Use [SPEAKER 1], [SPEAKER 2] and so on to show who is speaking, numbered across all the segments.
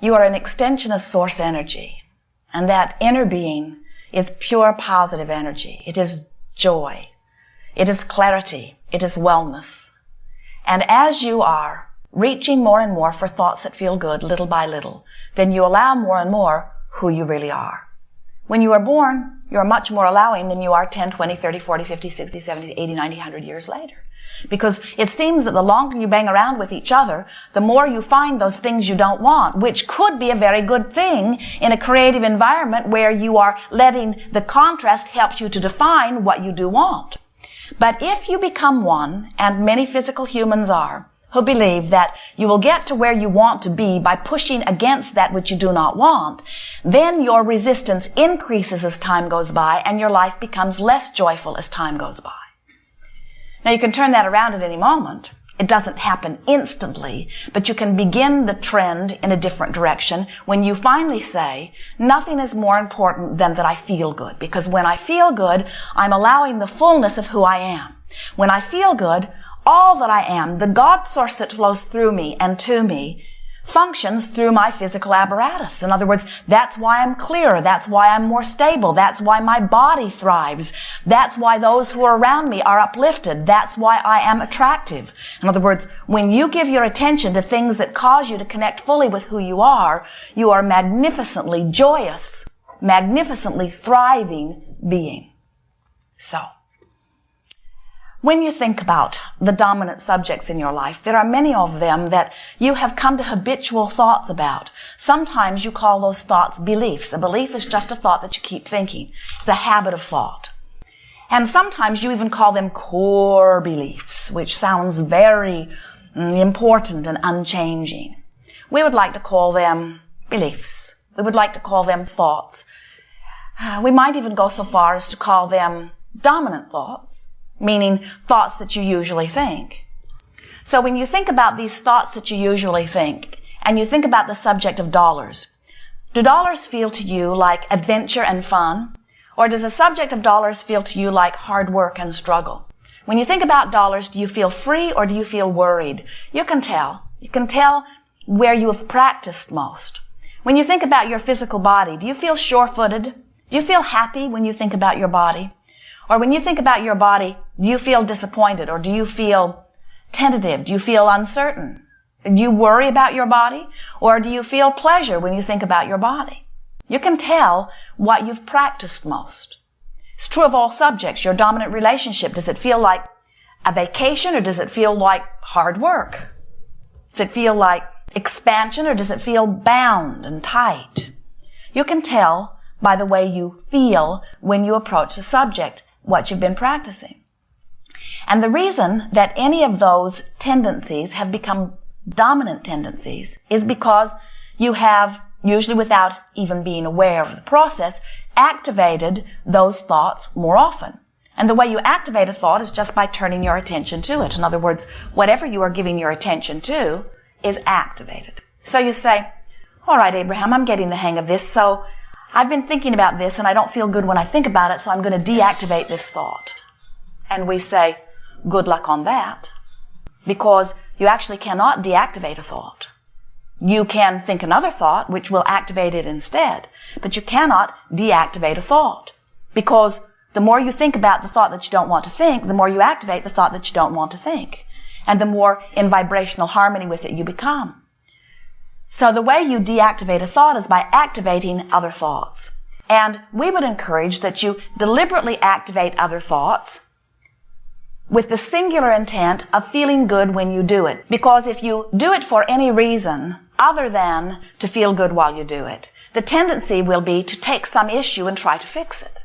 [SPEAKER 1] You are an extension of source energy. And that inner being is pure positive energy. It is joy. It is clarity. It is wellness. And as you are reaching more and more for thoughts that feel good little by little, then you allow more and more who you really are. When you are born, you are much more allowing than you are 10, 20, 30, 40, 50, 60, 70, 80, 90, 100 years later. Because it seems that the longer you bang around with each other, the more you find those things you don't want, which could be a very good thing in a creative environment where you are letting the contrast help you to define what you do want. But if you become one, and many physical humans are, who believe that you will get to where you want to be by pushing against that which you do not want, then your resistance increases as time goes by and your life becomes less joyful as time goes by. Now you can turn that around at any moment. It doesn't happen instantly, but you can begin the trend in a different direction when you finally say, nothing is more important than that I feel good, because when I feel good, I'm allowing the fullness of who I am. When I feel good, all that I am, the God source that flows through me and to me, functions through my physical apparatus. In other words, that's why I'm clearer. That's why I'm more stable. That's why my body thrives. That's why those who are around me are uplifted. That's why I am attractive. In other words, when you give your attention to things that cause you to connect fully with who you are magnificently joyous, magnificently thriving being. So, when you think about the dominant subjects in your life, there are many of them that you have come to habitual thoughts about. Sometimes you call those thoughts beliefs. A belief is just a thought that you keep thinking. It's a habit of thought. And sometimes you even call them core beliefs, which sounds very important and unchanging. We would like to call them beliefs. We would like to call them thoughts. We might even go so far as to call them dominant thoughts, meaning thoughts that you usually think. So when you think about these thoughts that you usually think, and you think about the subject of dollars, do dollars feel to you like adventure and fun? Or does the subject of dollars feel to you like hard work and struggle? When you think about dollars, do you feel free or do you feel worried? You can tell. You can tell where you have practiced most. When you think about your physical body, do you feel sure-footed? Do you feel happy when you think about your body? Or when you think about your body, do you feel disappointed or do you feel tentative? Do you feel uncertain? Do you worry about your body? Or do you feel pleasure when you think about your body? You can tell what you've practiced most. It's true of all subjects. Your dominant relationship, does it feel like a vacation or does it feel like hard work? Does it feel like expansion or does it feel bound and tight? You can tell by the way you feel when you approach the subject what you've been practicing. And the reason that any of those tendencies have become dominant tendencies is because you have, usually without even being aware of the process, activated those thoughts more often. And the way you activate a thought is just by turning your attention to it. In other words, whatever you are giving your attention to is activated. So you say, all right, Abraham, I'm getting the hang of this, so I've been thinking about this and I don't feel good when I think about it, so I'm going to deactivate this thought. And we say, good luck on that. Because you actually cannot deactivate a thought. You can think another thought, which will activate it instead. But you cannot deactivate a thought. Because the more you think about the thought that you don't want to think, the more you activate the thought that you don't want to think. And the more in vibrational harmony with it you become. So the way you deactivate a thought is by activating other thoughts. And we would encourage that you deliberately activate other thoughts with the singular intent of feeling good when you do it. Because if you do it for any reason other than to feel good while you do it, the tendency will be to take some issue and try to fix it.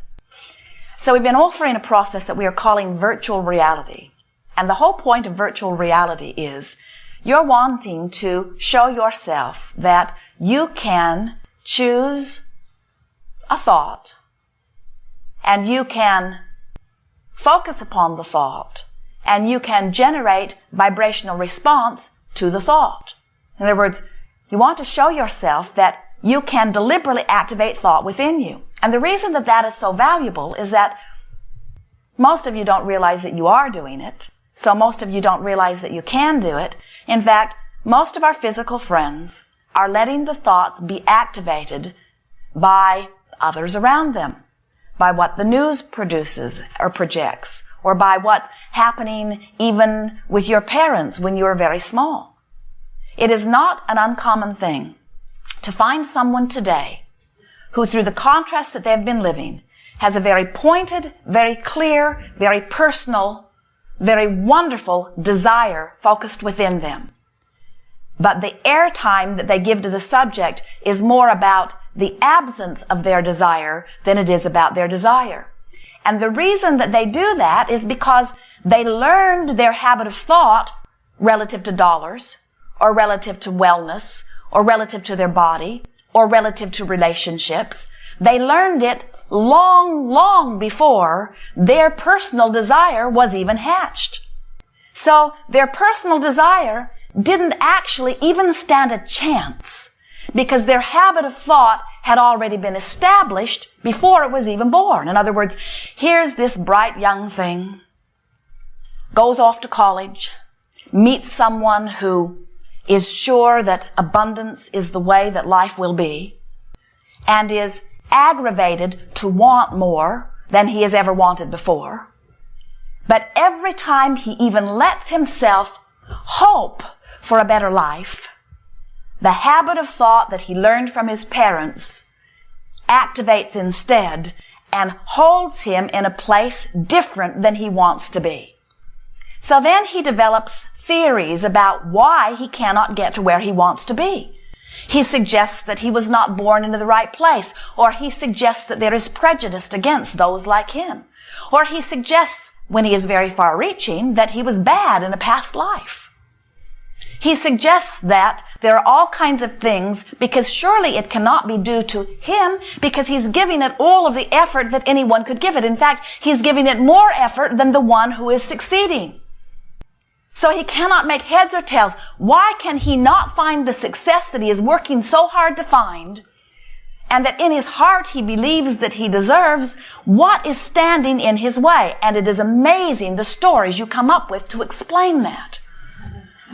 [SPEAKER 1] So we've been offering a process that we are calling virtual reality. And the whole point of virtual reality is you're wanting to show yourself that you can choose a thought and you can focus upon the thought and you can generate vibrational response to the thought. In other words, you want to show yourself that you can deliberately activate thought within you. And the reason that that is so valuable is that most of you don't realize that you are doing it. So most of you don't realize that you can do it. In fact, most of our physical friends are letting the thoughts be activated by others around them, by what the news produces or projects, or by what's happening even with your parents when you were very small. It is not an uncommon thing to find someone today who, through the contrast that they've been living, has a very pointed, very clear, very personal, very wonderful desire focused within them. But the airtime that they give to the subject is more about the absence of their desire than it is about their desire. And the reason that they do that is because they learned their habit of thought relative to dollars, or relative to wellness, or relative to their body, or relative to relationships. They learned it long, long before their personal desire was even hatched. So their personal desire didn't actually even stand a chance, because their habit of thought had already been established before it was even born. In other words, here's this bright young thing, goes off to college, meets someone who is sure that abundance is the way that life will be, and is aggravated to want more than he has ever wanted before. But every time he even lets himself hope for a better life, the habit of thought that he learned from his parents activates instead and holds him in a place different than he wants to be. So then he develops theories about why he cannot get to where he wants to be. He suggests that he was not born into the right place, or he suggests that there is prejudice against those like him, or he suggests, when he is very far-reaching, that he was bad in a past life. He suggests that there are all kinds of things, because surely it cannot be due to him, because he's giving it all of the effort that anyone could give it. In fact, he's giving it more effort than the one who is succeeding. So he cannot make heads or tails. Why can he not find the success that he is working so hard to find, and that in his heart he believes that he deserves? What is standing in his way? And it is amazing the stories you come up with to explain that.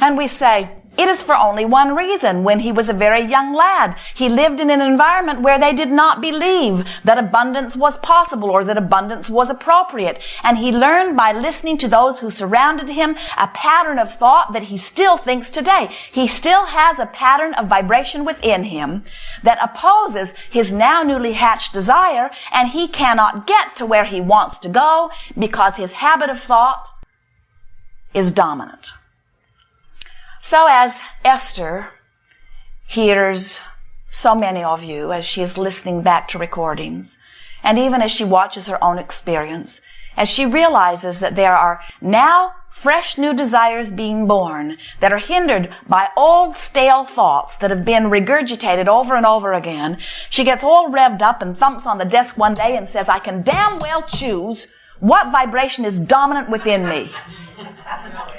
[SPEAKER 1] And we say, it is for only one reason. When he was a very young lad, he lived in an environment where they did not believe that abundance was possible or that abundance was appropriate. And he learned by listening to those who surrounded him a pattern of thought that he still thinks today. He still has a pattern of vibration within him that opposes his now newly hatched desire, and he cannot get to where he wants to go because his habit of thought is dominant. So as Esther hears so many of you as she is listening back to recordings, and even as she watches her own experience, as she realizes that there are now fresh new desires being born that are hindered by old stale thoughts that have been regurgitated over and over again, she gets all revved up and thumps on the desk one day and says, I can damn well choose what vibration is dominant within me.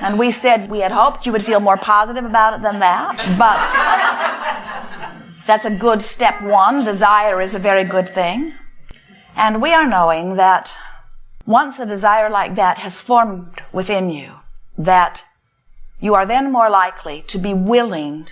[SPEAKER 1] And we said we had hoped you would feel more positive about it than that, but that's a good step one. Desire is a very good thing. And we are knowing that once a desire like that has formed within you, that you are then more likely to be willing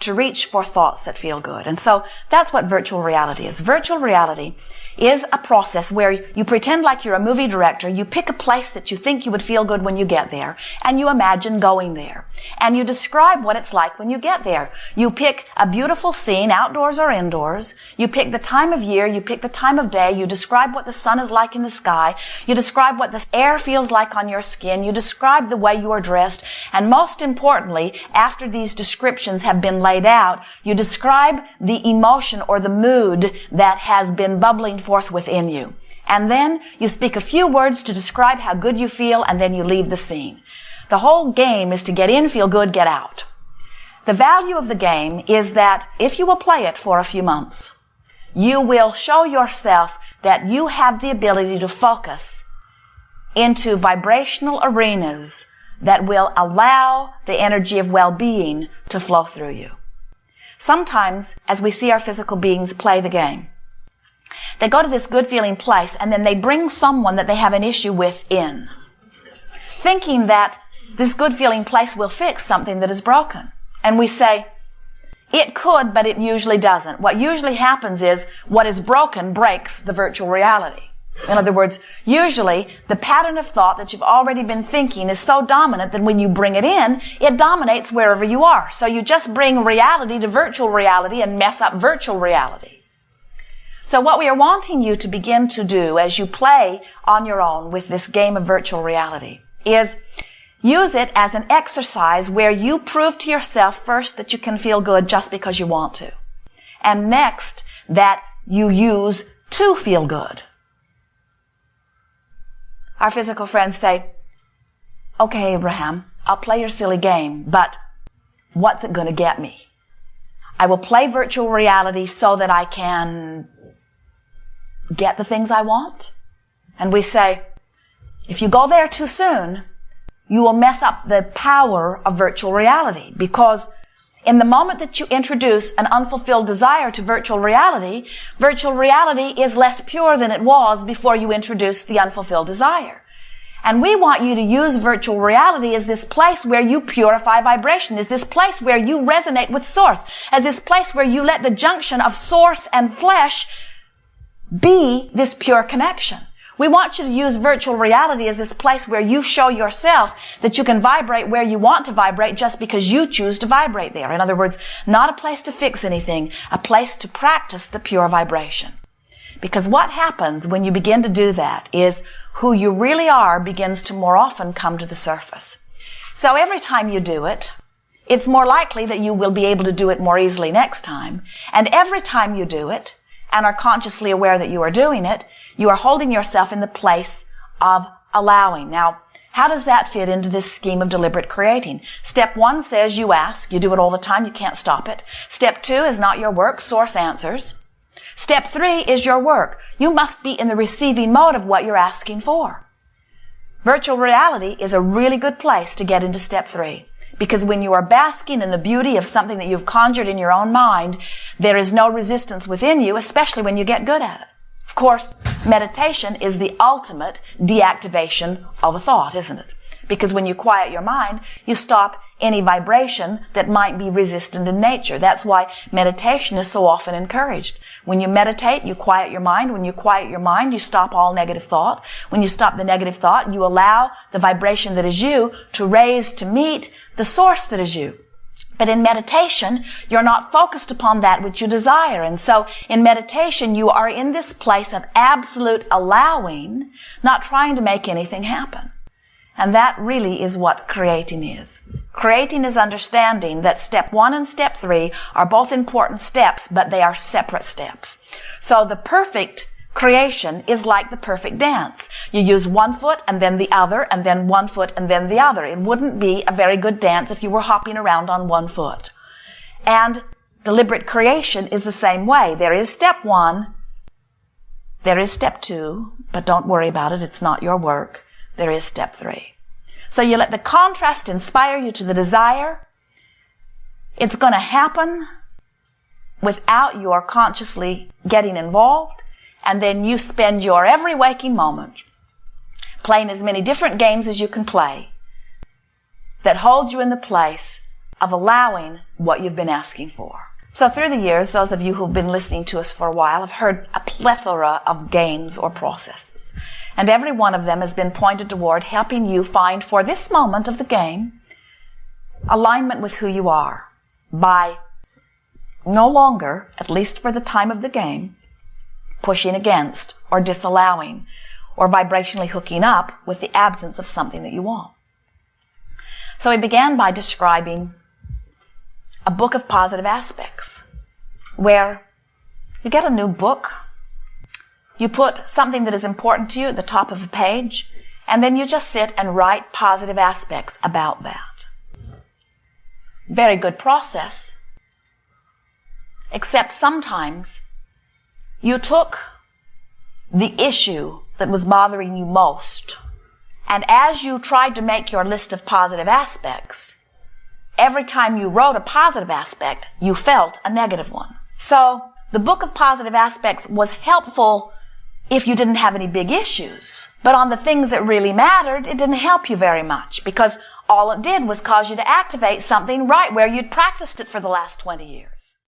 [SPEAKER 1] to reach for thoughts that feel good. And so that's what virtual reality is. Virtual reality is a process where you pretend like you're a movie director. You pick a place that you think you would feel good when you get there, and you imagine going there. And you describe what it's like when you get there. You pick a beautiful scene, outdoors or indoors. You pick the time of year. You pick the time of day. You describe what the sun is like in the sky. You describe what the air feels like on your skin. You describe the way you are dressed. And most importantly, after these descriptions have been laid out, you describe the emotion or the mood that has been bubbling forth within you. And then you speak a few words to describe how good you feel, and then you leave the scene. The whole game is to get in, feel good, get out. The value of the game is that if you will play it for a few months, you will show yourself that you have the ability to focus into vibrational arenas that will allow the energy of well-being to flow through you. Sometimes, as we see our physical beings play the game, they go to this good-feeling place, and then they bring someone that they have an issue with in, thinking that this good-feeling place will fix something that is broken. And we say, It could, but it usually doesn't. What usually happens is what is broken breaks the virtual reality. In other words, usually the pattern of thought that you've already been thinking is so dominant that when you bring it in, it dominates wherever you are. So you just bring reality to virtual reality and mess up virtual reality. So what we are wanting you to begin to do as you play on your own with this game of virtual reality is use it as an exercise where you prove to yourself first that you can feel good just because you want to. And next, that you use to feel good. Our physical friends say, okay, Abraham, I'll play your silly game, but what's it going to get me? I will play virtual reality so that I can get the things I want. And we say, if you go there too soon, you will mess up the power of virtual reality, because in the moment that you introduce an unfulfilled desire to virtual reality is less pure than it was before you introduced the unfulfilled desire. And we want you to use virtual reality as this place where you purify vibration, as this place where you resonate with source, as this place where you let the junction of source and flesh be this pure connection. We want you to use virtual reality as this place where you show yourself that you can vibrate where you want to vibrate just because you choose to vibrate there. In other words, not a place to fix anything, a place to practice the pure vibration. Because what happens when you begin to do that is who you really are begins to more often come to the surface. So every time you do it, it's more likely that you will be able to do it more easily next time. And every time you do it, and are consciously aware that you are doing it, you are holding yourself in the place of allowing. Now, how does that fit into this scheme of deliberate creating? Step 1 says you ask. You do it all the time. You can't stop it. Step 2 is not your work. Source answers. Step 3 is your work. You must be in the receiving mode of what you're asking for. Virtual reality is a really good place to get into step 3. Because when you are basking in the beauty of something that you've conjured in your own mind, there is no resistance within you, especially when you get good at it. Of course, meditation is the ultimate deactivation of a thought, isn't it? Because when you quiet your mind, you stop any vibration that might be resistant in nature. That's why meditation is so often encouraged. When you meditate, you quiet your mind. When you quiet your mind, you stop all negative thought. When you stop the negative thought, you allow the vibration that is you to raise to meet the source that is you. But in meditation, you're not focused upon that which you desire. And so in meditation, you are in this place of absolute allowing, not trying to make anything happen. And that really is what creating is. Creating is understanding that step 1 and step 3 are both important steps, but they are separate steps. So the perfect creation is like the perfect dance. You use one foot and then the other, and then one foot and then the other. It wouldn't be a very good dance if you were hopping around on one foot. And deliberate creation is the same way. There is step 1, there is step 2, but don't worry about it, it's not your work. There is step 3. So you let the contrast inspire you to the desire. It's going to happen without your consciously getting involved. And then you spend your every waking moment playing as many different games as you can play that hold you in the place of allowing what you've been asking for. So through the years, those of you who've been listening to us for a while have heard a plethora of games or processes. And every one of them has been pointed toward helping you find, for this moment of the game, alignment with who you are by no longer, at least for the time of the game, pushing against or disallowing or vibrationally hooking up with the absence of something that you want. So we began by describing a book of positive aspects, where you get a new book, you put something that is important to you at the top of a page, and then you just sit and write positive aspects about that. Very good process, except sometimes you took the issue that was bothering you most, and as you tried to make your list of positive aspects, every time you wrote a positive aspect, you felt a negative one. So the book of positive aspects was helpful if you didn't have any big issues. But on the things that really mattered, it didn't help you very much, because all it did was cause you to activate something right where you'd practiced it for the last 20 years.